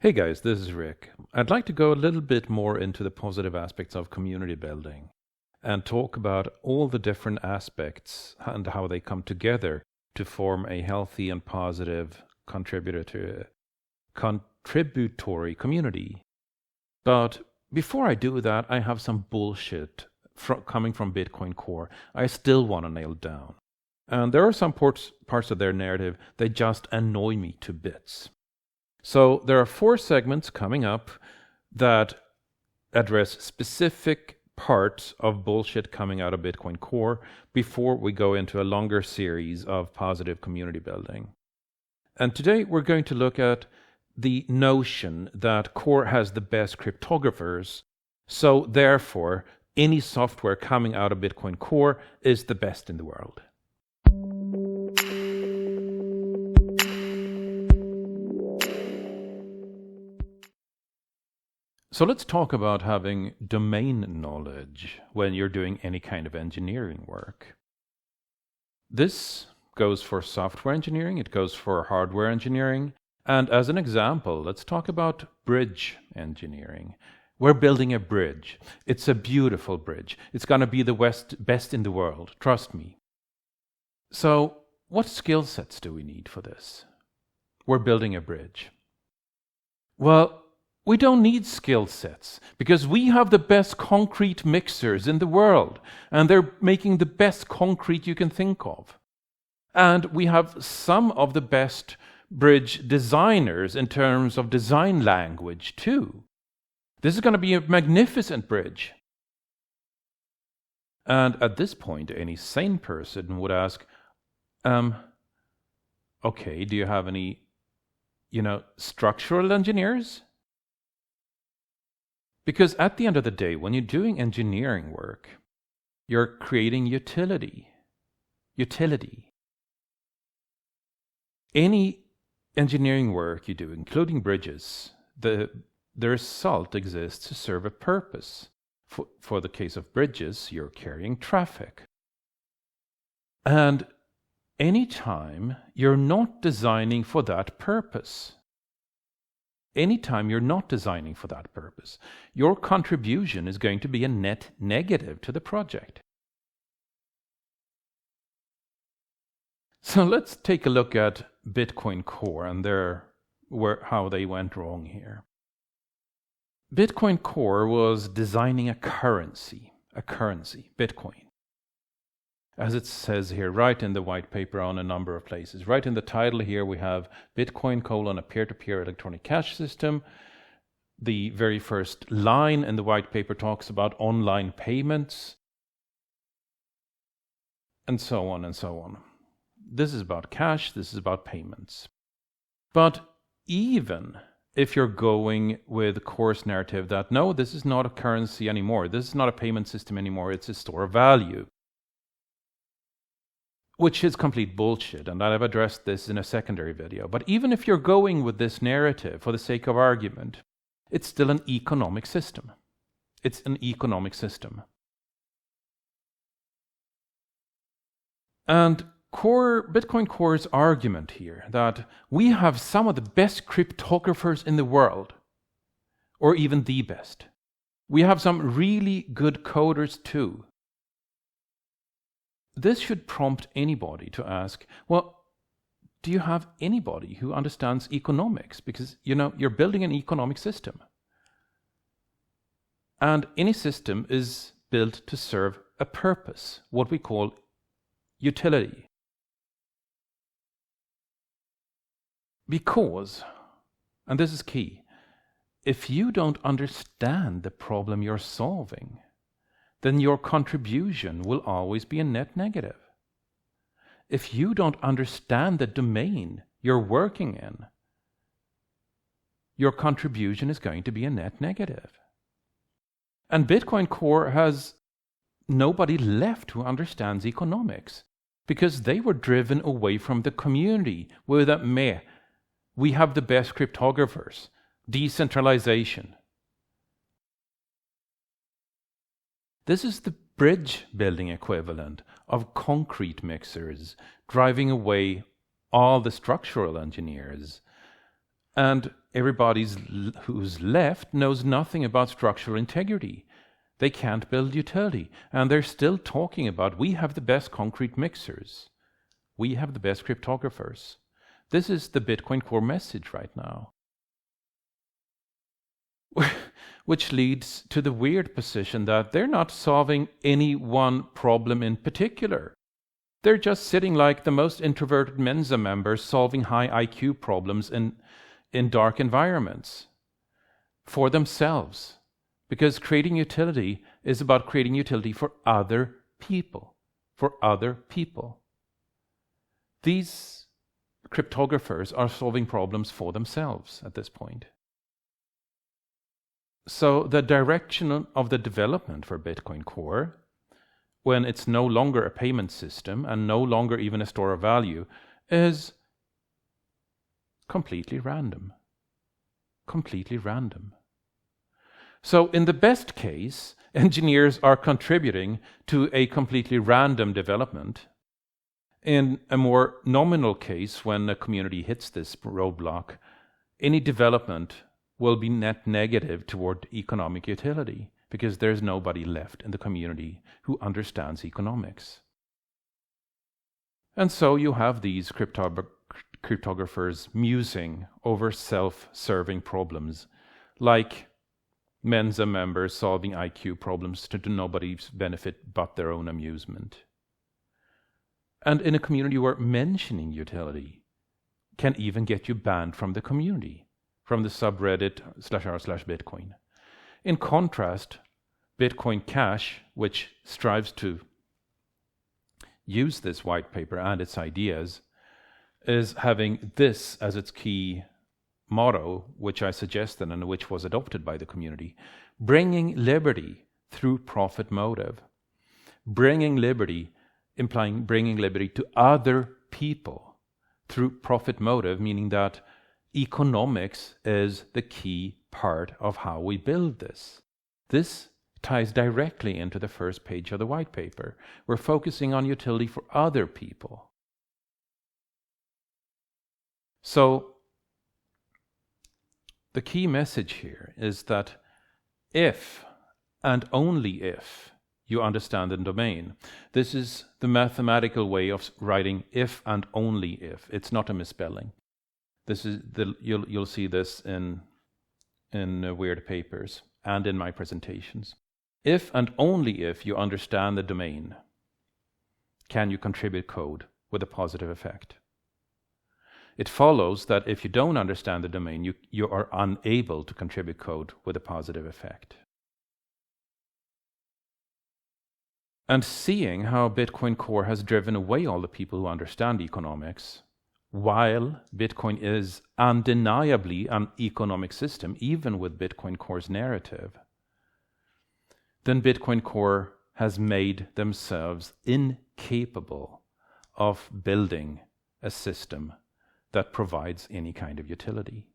Hey guys, this is Rick. I'd like to go a little bit more into the positive aspects of community building and talk about all the different aspects and how they come together to form a healthy and positive contributory community. But before I do that, I have some bullshit coming from Bitcoin Core I still want to nail down. And there are some parts of their narrative that just annoy me to bits. So there are 4 segments coming up that address specific parts of bullshit coming out of Bitcoin Core before we go into a longer series of positive community building. And today we're going to look at the notion that Core has the best cryptographers, so therefore any software coming out of Bitcoin Core is the best in the world. So let's talk about having domain knowledge when you're doing any kind of engineering work. This goes for software engineering, it goes for hardware engineering, and as an example, let's talk about bridge engineering. We're building a bridge. It's a beautiful bridge. It's going to be the best in the world, trust me. So what skill sets do we need for this? We're building a bridge. Well, we don't need skill sets because we have the best concrete mixers in the world and they're making the best concrete you can think of. And we have some of the best bridge designers in terms of design language too. This is going to be a magnificent bridge. And at this point, any sane person would ask, okay, do you have any, structural engineers? Because at the end of the day, when you're doing engineering work, you're creating utility. Any engineering work you do, including bridges, the result exists to serve a purpose. For the case of bridges, you're carrying traffic. And anytime you're not designing for that purpose, your contribution is going to be a net negative to the project. So let's take a look at Bitcoin Core and how they went wrong here. Bitcoin Core was designing a currency, Bitcoin. As it says here, right in the white paper on a number of places. Right in the title here we have Bitcoin : a peer-to-peer electronic cash system. The very first line in the white paper talks about online payments, and so on and so on. This is about cash, this is about payments. But even if you're going with the Core's narrative that no, this is not a currency anymore, this is not a payment system anymore, it's a store of value, which is complete bullshit, and I've addressed this in a secondary video. But even if you're going with this narrative for the sake of argument, it's still an economic system. It's an economic system. And Bitcoin Core's argument here that we have some of the best cryptographers in the world, or even the best. We have some really good coders too. This should prompt anybody to ask, well, do you have anybody who understands economics? Because, you're building an economic system. And any system is built to serve a purpose, what we call utility. Because, and this is key, if you don't understand the problem you're solving, then your contribution will always be a net negative. If you don't understand the domain you're working in, your contribution is going to be a net negative. And Bitcoin Core has nobody left who understands economics because they were driven away from the community with that we have the best cryptographers, decentralization. This is the bridge building equivalent of concrete mixers driving away all the structural engineers And who's left knows nothing about structural integrity. They can't build utility. And they're still talking about, we have the best concrete mixers. We have the best cryptographers. This is the Bitcoin Core message right now. Which leads to the weird position that they're not solving any one problem in particular. They're just sitting like the most introverted Mensa members solving high IQ problems in dark environments for themselves. Because creating utility is about creating utility for other people. For other people. These cryptographers are solving problems for themselves at this point. So the direction of the development for Bitcoin Core, when it's no longer a payment system and no longer even a store of value, is completely random. Completely random. So in the best case, engineers are contributing to a completely random development. In a more nominal case, when a community hits this roadblock, any development will be net negative toward economic utility, because there's nobody left in the community who understands economics. And so you have these cryptographers musing over self-serving problems, like Mensa members solving IQ problems to nobody's benefit but their own amusement. And in a community where mentioning utility can even get you banned from the community, from the subreddit /r/Bitcoin. In contrast, Bitcoin Cash, which strives to use this white paper and its ideas, is having this as its key motto, which I suggested and which was adopted by the community: bringing liberty through profit motive. Bringing liberty, implying bringing liberty to other people through profit motive, meaning that economics is the key part of how we build this. This ties directly into the first page of the white paper. We're focusing on utility for other people. So the key message here is that if, and only if, you understand the domain. This is the mathematical way of writing if and only if. It's not a misspelling. This is you'll see this in weird papers and in my presentations. If and only if you understand the domain, can you contribute code with a positive effect. It follows that if you don't understand the domain, you are unable to contribute code with a positive effect. And seeing how Bitcoin Core has driven away all the people who understand economics, while Bitcoin is undeniably an economic system, even with Bitcoin Core's narrative, then Bitcoin Core has made themselves incapable of building a system that provides any kind of utility.